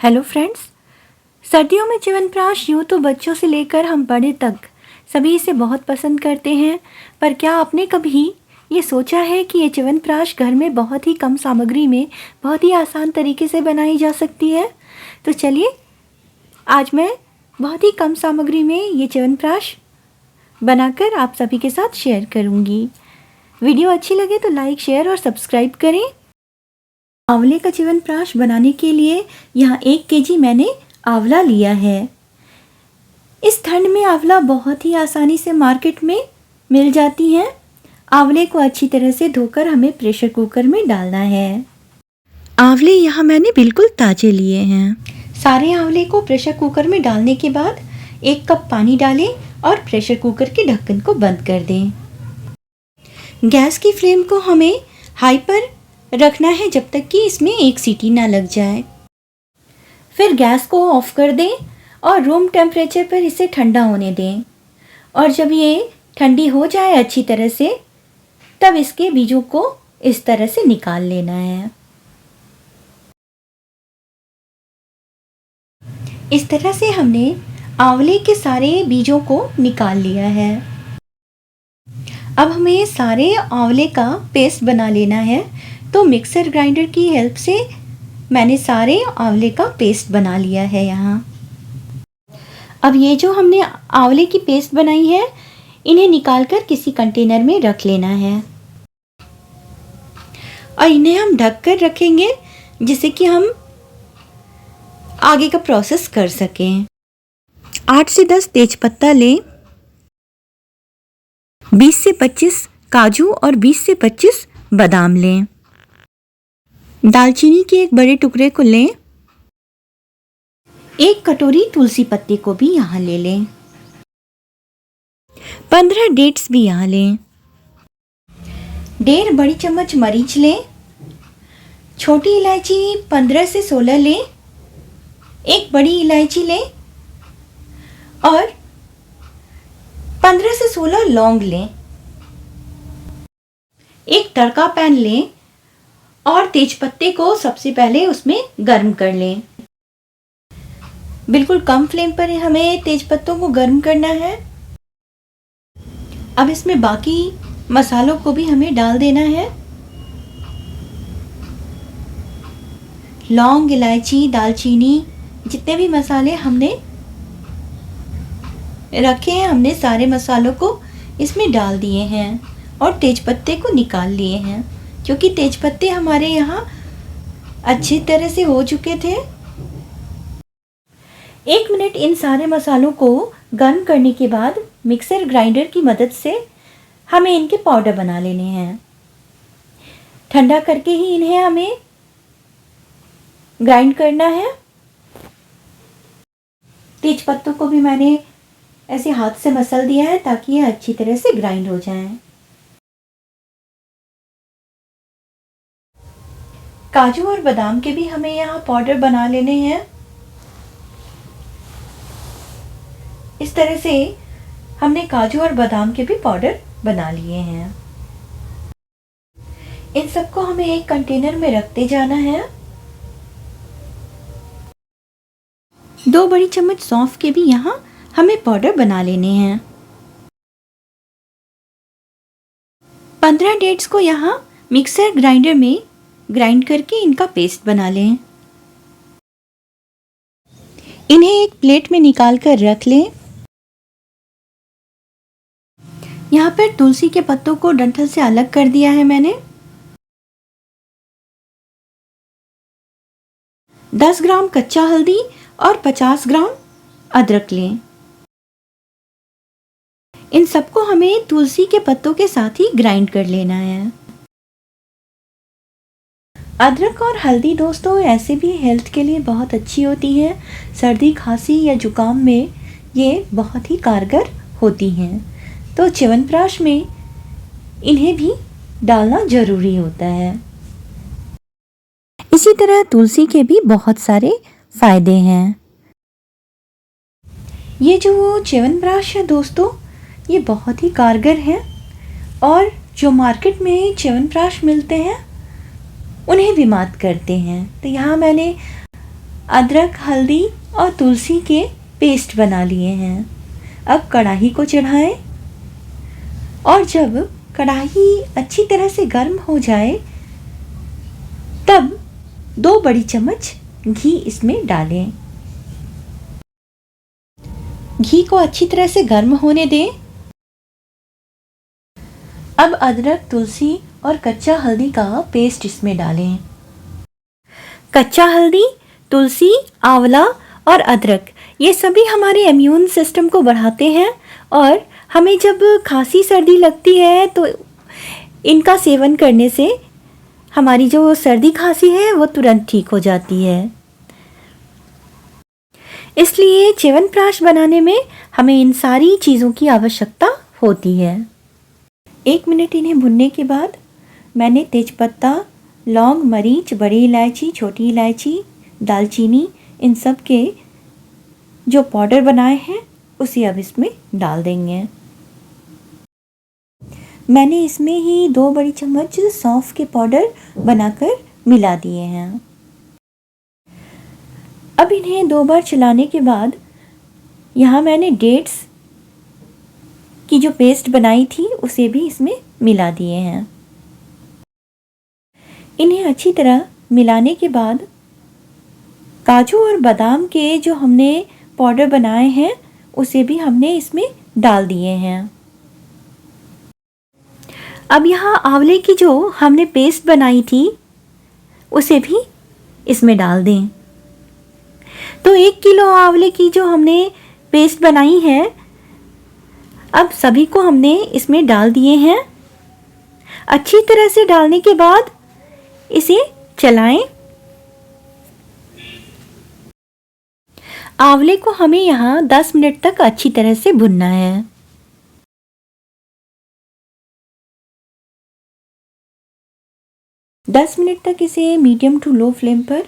Hello friends, सर्दियों में च्यवनप्राश यूँ तो बच्चों से लेकर हम बड़े तक सभी इसे बहुत पसंद करते हैं। पर क्या आपने कभी ये सोचा है कि ये च्यवनप्राश घर में बहुत ही कम सामग्री में बहुत ही आसान तरीके से बनाई जा सकती है? तो चलिए आज मैं बहुत ही कम सामग्री में ये च्यवनप्राश बनाकर आप सभी के साथ शेयर करूँगी। वीडियो अच्छी लगे तो लाइक, शेयर और सब्सक्राइब करें। आंवले का च्यवनप्राश बनाने के लिए यहाँ 1 केजी मैंने आंवला लिया है। इस ठंड में आंवला बहुत ही आसानी से मार्केट में मिल जाती हैं। आंवले को अच्छी तरह से धोकर हमें प्रेशर कुकर में डालना है। आंवले यहाँ मैंने बिल्कुल ताज़े लिए हैं। सारे आंवले को प्रेशर कुकर में डालने के बाद 1 कप पानी डालें और प्रेशर कुकर के ढक्कन को बंद कर दें। गैस की फ्लेम को हमें हाई पर रखना है जब तक कि इसमें 1 सीटी ना लग जाए। फिर गैस को ऑफ कर दें और रूम टेम्परेचर पर इसे ठंडा होने दें। और जब ये ठंडी हो जाए अच्छी तरह से, तब इसके बीजों को इस तरह से निकाल लेना है। इस तरह से हमने आंवले के सारे बीजों को निकाल लिया है। अब हमें सारे आंवले का पेस्ट बना लेना है। तो मिक्सर ग्राइंडर की हेल्प से मैंने सारे आंवले का पेस्ट बना लिया है यहाँ। अब ये जो हमने आंवले की पेस्ट बनाई है, इन्हें निकालकर किसी कंटेनर में रख लेना है और इन्हें हम ढक कर रखेंगे जिससे कि हम आगे का प्रोसेस कर सकें। 8 से 10 तेजपत्ता लें, 20 से 25 काजू और 20 से 25 बादाम लें। दालचीनी के 1 बड़े टुकड़े को लें। 1 कटोरी तुलसी पत्ती को भी यहाँ ले लें। 15 डेट्स भी यहाँ लें। 1.5 बड़ी चम्मच मरीच लें। छोटी इलायची 15 से 16 लें। 1 बड़ी इलायची लें और 15 से 16 लौंग लें। 1 तड़का पैन लें और तेजपत्ते को सबसे पहले उसमें गर्म कर लें। बिल्कुल कम फ्लेम पर हमें तेजपत्तों को गर्म करना है। अब इसमें बाकी मसालों को भी हमें डाल देना है। लौंग, इलायची, दालचीनी, जितने भी मसाले हमने रखे हैं, हमने सारे मसालों को इसमें डाल दिए हैं और तेजपत्ते को निकाल लिए हैं, क्योंकि तेजपत्ते हमारे यहाँ अच्छी तरह से हो चुके थे। 1 मिनट इन सारे मसालों को गर्म करने के बाद मिक्सर ग्राइंडर की मदद से हमें इनके पाउडर बना लेने हैं। ठंडा करके ही इन्हें हमें ग्राइंड करना है। तेजपत्तों को भी मैंने ऐसे हाथ से मसल दिया है ताकि ये अच्छी तरह से ग्राइंड हो जाएं। काजू और बादाम के भी हमें यहाँ पाउडर बना लेने हैं। इस तरह से हमने काजू और बादाम के भी पाउडर बना लिए हैं। इन सबको हमें एक कंटेनर में रखते जाना है। 2 बड़ी चम्मच सौंफ के भी यहाँ हमें पाउडर बना लेने हैं। 15 डेट्स को यहाँ मिक्सर ग्राइंडर में ग्राइंड करके इनका पेस्ट बना लें। इन्हें एक प्लेट में निकाल कर रख लें। यहाँ पर तुलसी के पत्तों को डंठल से अलग कर दिया है मैंने। 10 ग्राम कच्चा हल्दी और 50 ग्राम अदरक लें। इन सबको हमें तुलसी के पत्तों के साथ ही ग्राइंड कर लेना है। अदरक और हल्दी दोस्तों ऐसे भी हेल्थ के लिए बहुत अच्छी होती है। सर्दी, खांसी या जुकाम में ये बहुत ही कारगर होती हैं। तो च्यवनप्राश में इन्हें भी डालना ज़रूरी होता है। इसी तरह तुलसी के भी बहुत सारे फ़ायदे हैं। ये जो च्यवनप्राश है दोस्तों, ये बहुत ही कारगर है और जो मार्केट में च्यवनप्राश मिलते हैं उन्हें भी मात करते हैं। तो यहाँ मैंने अदरक, हल्दी और तुलसी के पेस्ट बना लिए हैं। अब कढ़ाई को चढ़ाएं और जब कढ़ाई अच्छी तरह से गर्म हो जाए तब 2 बड़ी चम्मच घी इसमें डालें। घी को अच्छी तरह से गर्म होने दें। अब अदरक, तुलसी और कच्चा हल्दी का पेस्ट इसमें डालें। कच्चा हल्दी, तुलसी, आंवला और अदरक ये सभी हमारे इम्यून सिस्टम को बढ़ाते हैं और हमें जब खांसी सर्दी लगती है तो इनका सेवन करने से हमारी जो सर्दी खांसी है वो तुरंत ठीक हो जाती है। इसलिए च्यवनप्राश बनाने में हमें इन सारी चीज़ों की आवश्यकता होती है। 1 मिनट इन्हें भुनने के बाद मैंने तेज़पत्ता, लौंग, मरीच, बड़ी इलायची, छोटी इलायची, दालचीनी इन सब के जो पाउडर बनाए हैं उसे अब इसमें डाल देंगे। मैंने इसमें ही 2 बड़ी चम्मच सौंफ के पाउडर बनाकर मिला दिए हैं। अब इन्हें 2 बार चलाने के बाद यहाँ मैंने डेट्स की जो पेस्ट बनाई थी उसे भी इसमें मिला दिए हैं। इन्हें अच्छी तरह मिलाने के बाद काजू और बादाम के जो हमने पाउडर बनाए हैं उसे भी हमने इसमें डाल दिए हैं। अब यहाँ आंवले की जो हमने पेस्ट बनाई थी उसे भी इसमें डाल दें। तो 1 किलो आंवले की जो हमने पेस्ट बनाई है अब सभी को हमने इसमें डाल दिए हैं। अच्छी तरह से डालने के बाद इसे चलाएं। आंवले को हमें यहाँ 10 मिनट तक अच्छी तरह से भुनना है। दस मिनट तक इसे मीडियम टू लो फ्लेम पर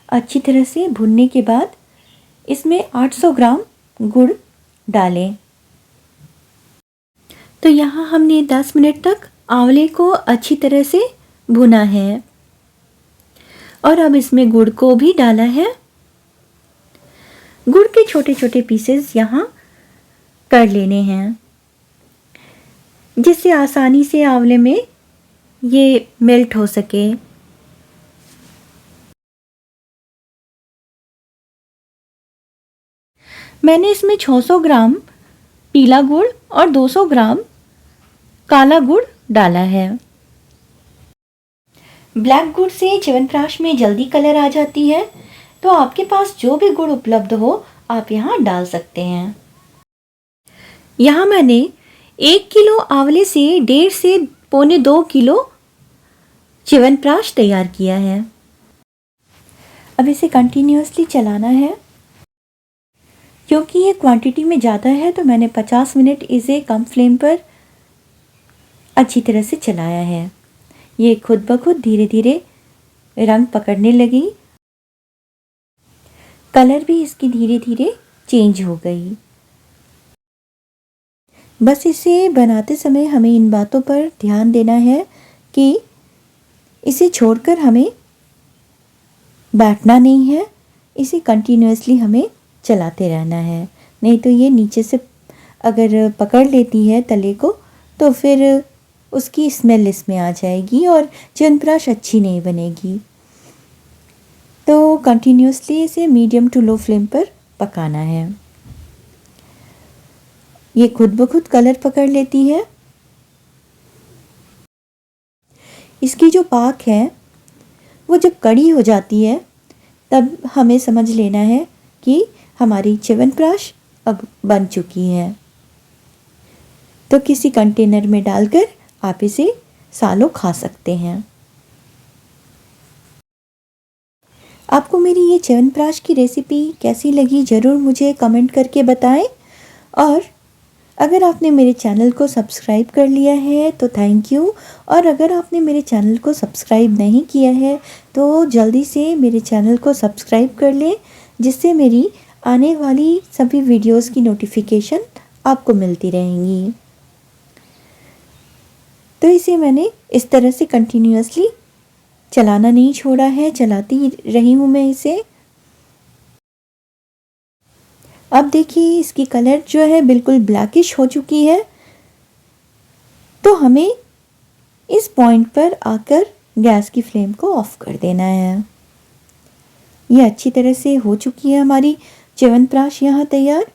अच्छी तरह से भुनने के बाद इसमें 800 ग्राम गुड़ डालें। तो यहाँ हमने 10 मिनट तक आंवले को अच्छी तरह से भुना है और अब इसमें गुड़ को भी डाला है। गुड़ के छोटे छोटे पीसेस यहाँ कर लेने हैं जिससे आसानी से आंवले में ये मेल्ट हो सके। मैंने इसमें 600 ग्राम पीला गुड़ और 200 ग्राम काला गुड़ डाला है। ब्लैक गुड़ से च्यवनप्राश में जल्दी कलर आ जाती है, तो आपके पास जो भी गुड़ उपलब्ध हो आप यहाँ डाल सकते हैं। यहाँ मैंने 1 किलो आंवले से 1.5 से 1.25 किलो च्यवनप्राश तैयार किया है। अब इसे कंटिन्यूअसली चलाना है। क्योंकि ये क्वांटिटी में ज़्यादा है तो मैंने 50 मिनट इसे कम फ्लेम पर अच्छी तरह से चलाया है। ये खुद ब खुद धीरे धीरे रंग पकड़ने लगी, कलर भी इसकी धीरे धीरे चेंज हो गई। बस इसे बनाते समय हमें इन बातों पर ध्यान देना है कि इसे छोड़कर हमें बैठना नहीं है, इसे कंटिन्यूअसली हमें चलाते रहना है। नहीं तो ये नीचे से अगर पकड़ लेती है तले को तो फिर उसकी स्मेल इसमें आ जाएगी और च्यवनप्राश अच्छी नहीं बनेगी। तो कंटिन्यूअसली इसे मीडियम टू लो फ्लेम पर पकाना है। ये खुद ब खुद कलर पकड़ लेती है। इसकी जो पाक है वो जब कड़ी हो जाती है तब हमें समझ लेना है कि हमारी च्यवनप्राश अब बन चुकी है। तो किसी कंटेनर में डालकर आप इसे सालों खा सकते हैं। आपको मेरी ये च्यवनप्राश की रेसिपी कैसी लगी ज़रूर मुझे कमेंट करके बताएं। और अगर आपने मेरे चैनल को सब्सक्राइब कर लिया है तो थैंक यू। और अगर आपने मेरे चैनल को सब्सक्राइब नहीं किया है तो जल्दी से मेरे चैनल को सब्सक्राइब कर लें, जिससे मेरी आने वाली सभी वीडियोस की नोटिफिकेशन आपको मिलती रहेंगी। तो इसे मैंने इस तरह से कंटिन्यूअसली चलाना नहीं छोड़ा है, चलाती रही हूँ मैं इसे। अब देखिए इसकी कलर जो है बिल्कुल ब्लैकिश हो चुकी है। तो हमें इस पॉइंट पर आकर गैस की फ्लेम को ऑफ कर देना है। ये अच्छी तरह से हो चुकी है हमारी च्यवनप्राश यहाँ तैयार।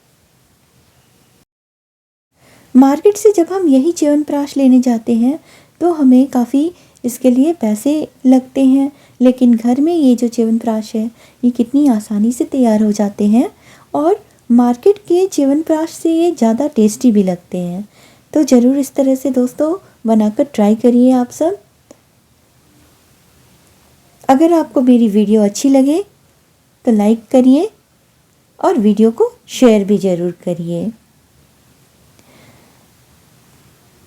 मार्केट से जब हम यही च्यवनप्राश लेने जाते हैं तो हमें काफ़ी इसके लिए पैसे लगते हैं, लेकिन घर में ये जो च्यवनप्राश है ये कितनी आसानी से तैयार हो जाते हैं और मार्केट के च्यवनप्राश से ये ज़्यादा टेस्टी भी लगते हैं। तो ज़रूर इस तरह से दोस्तों बनाकर ट्राई करिए आप सब। अगर आपको मेरी वीडियो अच्छी लगे तो लाइक करिए और वीडियो को शेयर भी ज़रूर करिए।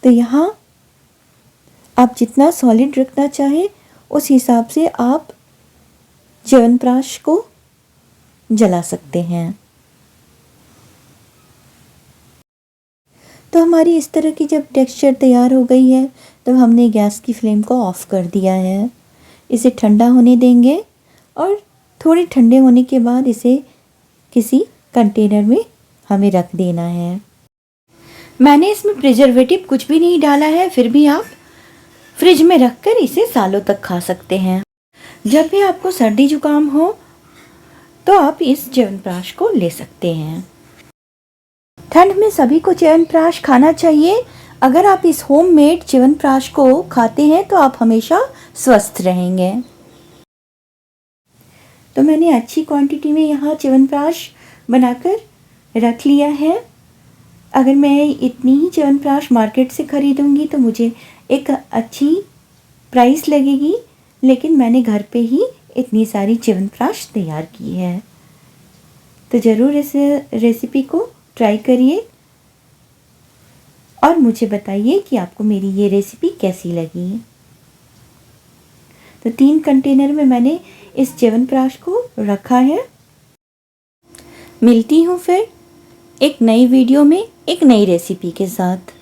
तो यहाँ आप जितना सॉलिड रखना चाहें उस हिसाब से आप च्यवनप्राश को जला सकते हैं। तो हमारी इस तरह की जब टेक्सचर तैयार हो गई है तो हमने गैस की फ्लेम को ऑफ़ कर दिया है। इसे ठंडा होने देंगे और थोड़े ठंडे होने के बाद इसे किसी कंटेनर में हमें रख देना है। मैंने इसमें प्रिजर्वेटिव कुछ भी नहीं डाला है, फिर भी आप फ्रिज में रखकर इसे सालों तक खा सकते हैं। जब भी आपको सर्दी जुकाम हो तो आप इस च्यवनप्राश को ले सकते हैं। ठंड में सभी को च्यवनप्राश खाना चाहिए। अगर आप इस होममेड च्यवनप्राश को खाते हैं तो आप हमेशा स्वस्थ रहेंगे। तो मैंने अच्छी क्वांटिटी में यहाँ च्यवनप्राश बनाकर रख लिया है। अगर मैं इतनी ही च्यवनप्राश मार्केट से ख़रीदूँगी तो मुझे एक अच्छी प्राइस लगेगी, लेकिन मैंने घर पे ही इतनी सारी च्यवनप्राश तैयार की है। तो ज़रूर इस रेसिपी को ट्राई करिए और मुझे बताइए कि आपको मेरी ये रेसिपी कैसी लगी। तो 3 कंटेनर में मैंने इस च्यवनप्राश को रखा है। मिलती हूँ फिर एक नई वीडियो में एक नई रेसिपी के साथ।